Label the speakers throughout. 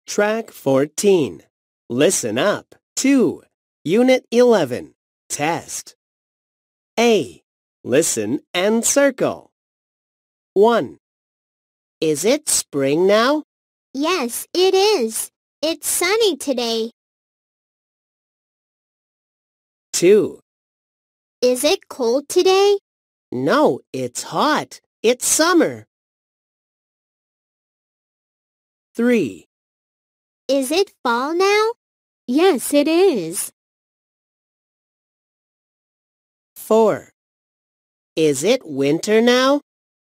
Speaker 1: Track 14. Listen up. 2. Unit 11. Test. A. Listen and circle. 1. Is it spring now?
Speaker 2: Yes, it is. It's sunny today.
Speaker 1: 2.
Speaker 2: Is it cold today?
Speaker 1: No, it's hot. It's summer. 3.
Speaker 2: Is it fall now?
Speaker 3: Yes, it is.
Speaker 1: 4. Is it winter now?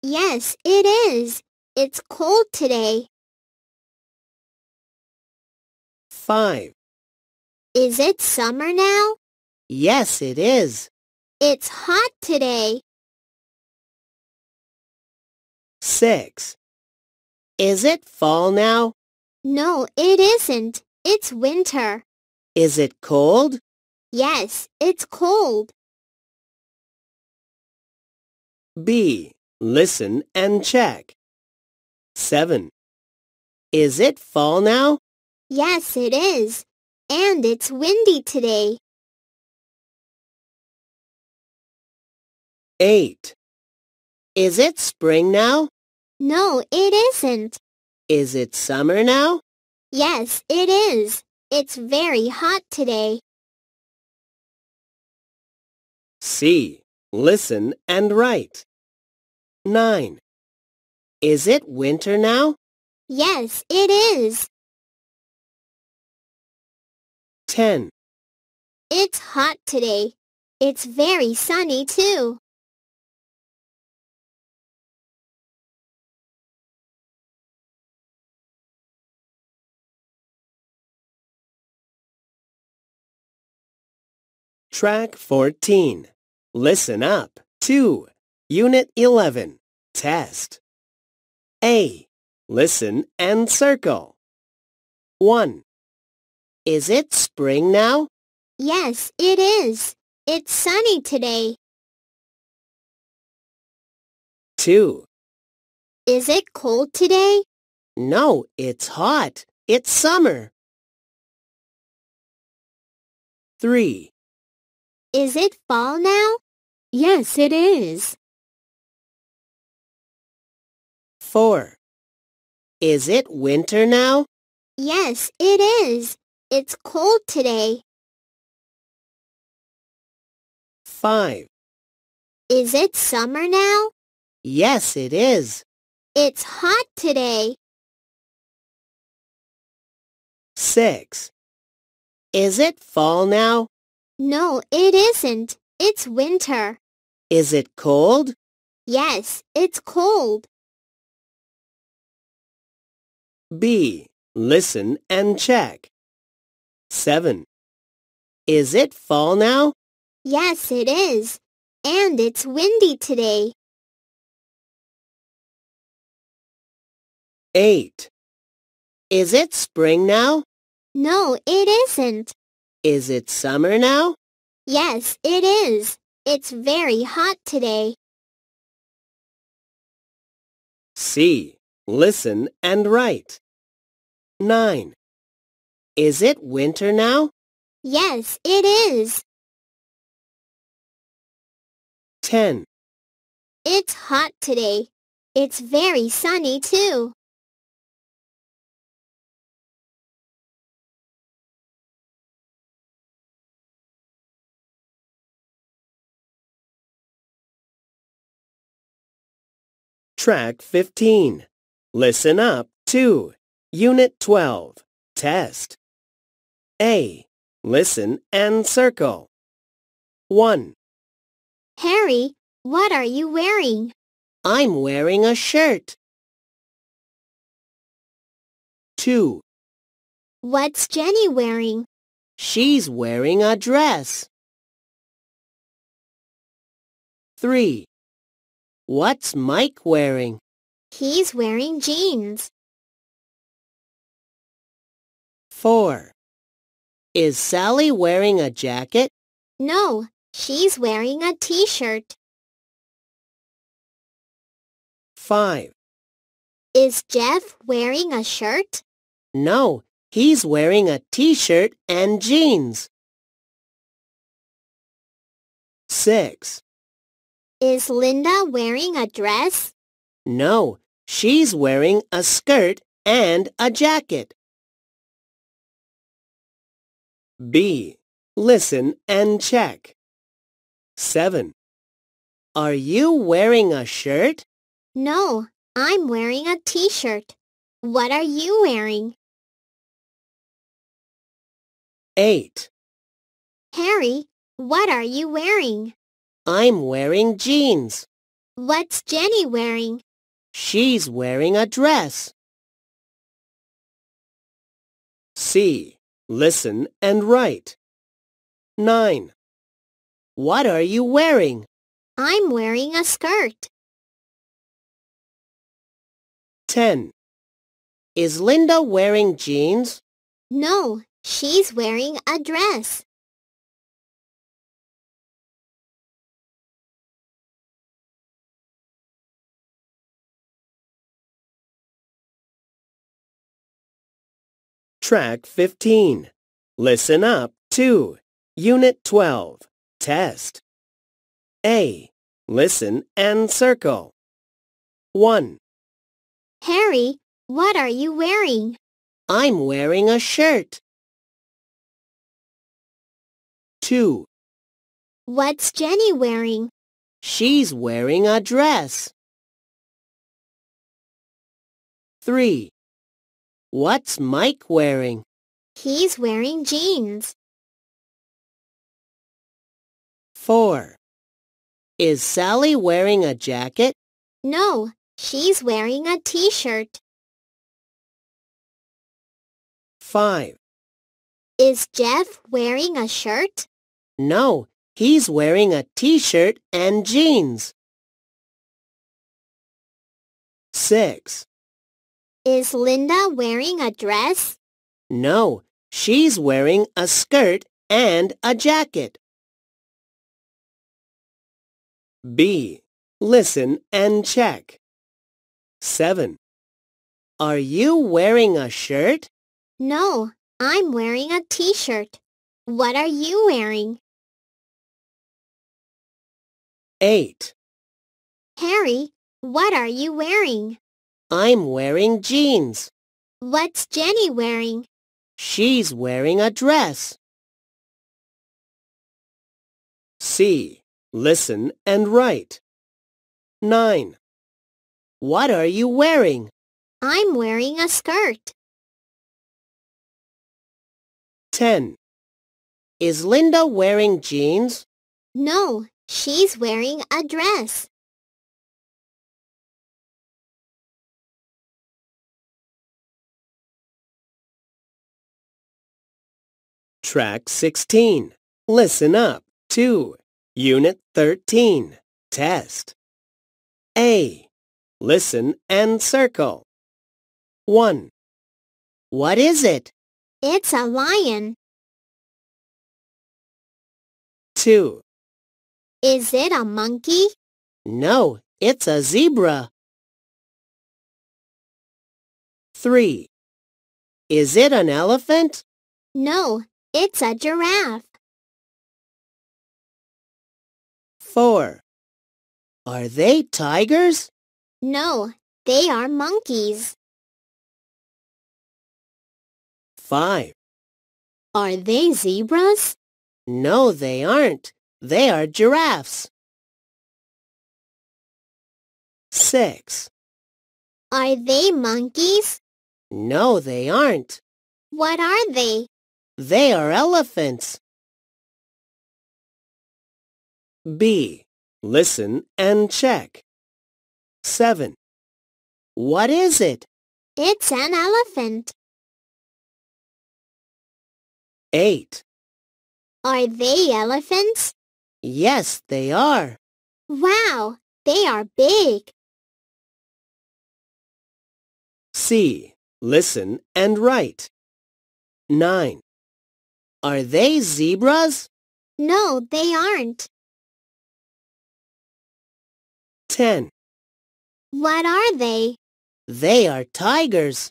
Speaker 2: Yes, it is. It's cold today.
Speaker 1: 5.
Speaker 2: Is it summer now?
Speaker 1: Yes, it is.
Speaker 2: It's hot today.
Speaker 1: 6. Is it fall now?
Speaker 2: No, it isn't. It's winter.
Speaker 1: Is it cold?
Speaker 2: Yes, it's cold.
Speaker 1: B. Listen and check. 7. Is it fall now?
Speaker 2: Yes, it is. And it's windy today.
Speaker 1: 8. Is it spring now?
Speaker 2: No, it isn't.
Speaker 1: Is it summer now?
Speaker 2: Yes, it is. It's very hot today.
Speaker 1: C. Listen and write. 9. Is it winter now?
Speaker 2: Yes, it is.
Speaker 1: 10.
Speaker 2: It's hot today. It's very sunny too.
Speaker 1: Track 14. Listen up. 2. Unit 11. Test. A. Listen and circle. 1. Is it spring now?
Speaker 2: Yes, it is. It's sunny today.
Speaker 1: 2.
Speaker 2: Is it cold today?
Speaker 1: No, it's hot. It's summer. 3.
Speaker 2: Is it fall now?
Speaker 3: Yes, it is.
Speaker 1: 4. Is it winter now?
Speaker 2: Yes, it is. It's cold today.
Speaker 1: 5.
Speaker 2: Is it summer now?
Speaker 1: Yes, it is.
Speaker 2: It's hot today.
Speaker 1: 6. Is it fall now?
Speaker 2: No, it isn't. It's winter.
Speaker 1: Is it cold?
Speaker 2: Yes, it's cold.
Speaker 1: B. Listen and check. 7. Is it fall now?
Speaker 2: Yes, it is. And it's windy today.
Speaker 1: 8. Is it spring now?
Speaker 2: No, it isn't.
Speaker 1: Is it summer now?
Speaker 2: Yes, it is. It's very hot today.
Speaker 1: C. Listen and write. 9. Is it winter now?
Speaker 2: Yes, it is.
Speaker 1: 10.
Speaker 2: It's hot today. It's very sunny too.
Speaker 1: Track 15. Listen up. 2. Unit 12. Test. A. Listen and circle. 1.
Speaker 2: Harry, what are you wearing?
Speaker 1: I'm wearing a shirt. 2.
Speaker 2: What's Jenny wearing?
Speaker 1: She's wearing a dress. 3. What's Mike wearing?
Speaker 2: He's wearing jeans.
Speaker 1: 4. Is Sally wearing a jacket?
Speaker 2: No, she's wearing a t-shirt.
Speaker 1: 5.
Speaker 2: Is Jeff wearing a shirt?
Speaker 1: No, he's wearing a t-shirt and jeans. 6.
Speaker 2: Is Linda wearing a dress?
Speaker 1: No, she's wearing a skirt and a jacket. B. Listen and check. 7. Are you wearing a shirt?
Speaker 2: No, I'm wearing a t-shirt. What are you wearing?
Speaker 1: 8.
Speaker 2: Harry, what are you wearing?
Speaker 1: I'm wearing jeans.
Speaker 2: What's Jenny wearing?
Speaker 1: She's wearing a dress. C. Listen and write. 9. What are you wearing?
Speaker 2: I'm wearing a skirt.
Speaker 1: 10. Is Linda wearing jeans?
Speaker 2: No, she's wearing a dress.
Speaker 1: Track 15. Listen up 2. Unit 12. Test. A. Listen and circle. 1.
Speaker 2: Harry, what are you wearing?
Speaker 1: I'm wearing a shirt. 2.
Speaker 2: What's Jenny wearing?
Speaker 1: She's wearing a dress. 3. What's Mike wearing?
Speaker 2: He's wearing jeans.
Speaker 1: 4. Is Sally wearing a jacket?
Speaker 2: No, she's wearing a t-shirt.
Speaker 1: 5.
Speaker 2: Is Jeff wearing a shirt?
Speaker 1: No, he's wearing a t-shirt and jeans. 6.
Speaker 2: Is Linda wearing a dress?
Speaker 1: No, she's wearing a skirt and a jacket. B. Listen and check. 7. Are you wearing a shirt?
Speaker 2: No, I'm wearing a t-shirt. What are you wearing?
Speaker 1: 8.
Speaker 2: Harry, what are you wearing?
Speaker 1: I'm wearing jeans.
Speaker 2: What's Jenny wearing?
Speaker 1: She's wearing a dress. C. Listen and write. 9. What are you wearing?
Speaker 2: I'm wearing a skirt.
Speaker 1: 10. Is Linda wearing jeans?
Speaker 2: No, she's wearing a dress.
Speaker 1: Track 16. Listen up 2. Unit 13. Test. A. Listen and circle. 1. What is it?
Speaker 2: It's a lion.
Speaker 1: 2.
Speaker 2: Is it a monkey?
Speaker 1: No, it's a zebra. 3. Is it an elephant?
Speaker 2: No, it's a giraffe.
Speaker 1: 4. Are they tigers?
Speaker 2: No, they are monkeys.
Speaker 1: 5.
Speaker 3: Are they zebras?
Speaker 1: No, they aren't. They are giraffes. 6.
Speaker 2: Are they monkeys?
Speaker 1: No, they aren't.
Speaker 2: What are they?
Speaker 1: They are elephants. B. Listen and check. 7. What is it?
Speaker 2: It's an elephant.
Speaker 1: 8.
Speaker 2: Are they elephants?
Speaker 1: Yes, they are.
Speaker 2: Wow, they are big.
Speaker 1: C. Listen and write. 9. Are they zebras?
Speaker 2: No, they aren't.
Speaker 1: 10.
Speaker 2: What are they?
Speaker 1: They are tigers.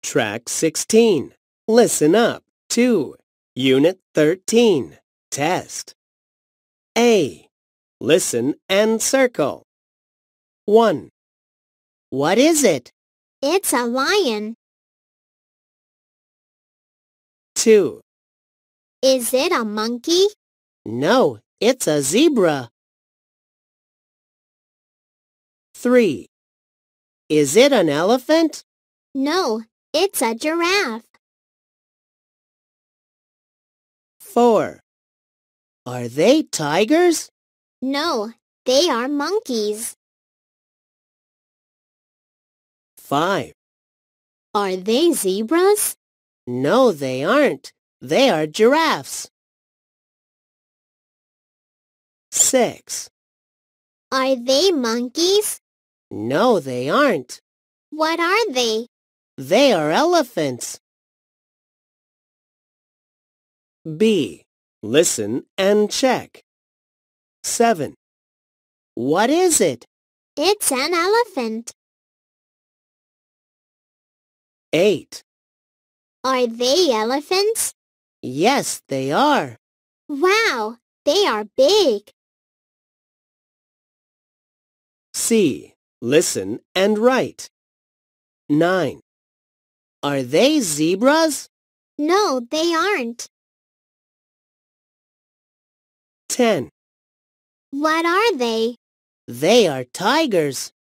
Speaker 1: Track 16. Listen up. 2. Unit 13. Test. A. Listen and circle. 1. What is it?
Speaker 2: It's a lion.
Speaker 1: 2.
Speaker 2: Is it a monkey?
Speaker 1: No, it's a zebra. 3. Is it an elephant?
Speaker 2: No, it's a giraffe.
Speaker 1: 4. Are they tigers?
Speaker 2: No, they are monkeys.
Speaker 1: 5.
Speaker 3: Are they zebras?
Speaker 1: No, they aren't. They are giraffes. 6.
Speaker 2: Are they monkeys?
Speaker 1: No, they aren't.
Speaker 2: What are they?
Speaker 1: They are elephants. B. Listen and check. 7. What is it?
Speaker 2: It's an elephant.
Speaker 1: 8.
Speaker 2: Are they elephants?
Speaker 1: Yes, they are.
Speaker 2: Wow, they are big.
Speaker 1: C. Listen and write. 9. Are they zebras?
Speaker 2: No, they aren't.
Speaker 1: 10.
Speaker 2: What are they?
Speaker 1: They are tigers.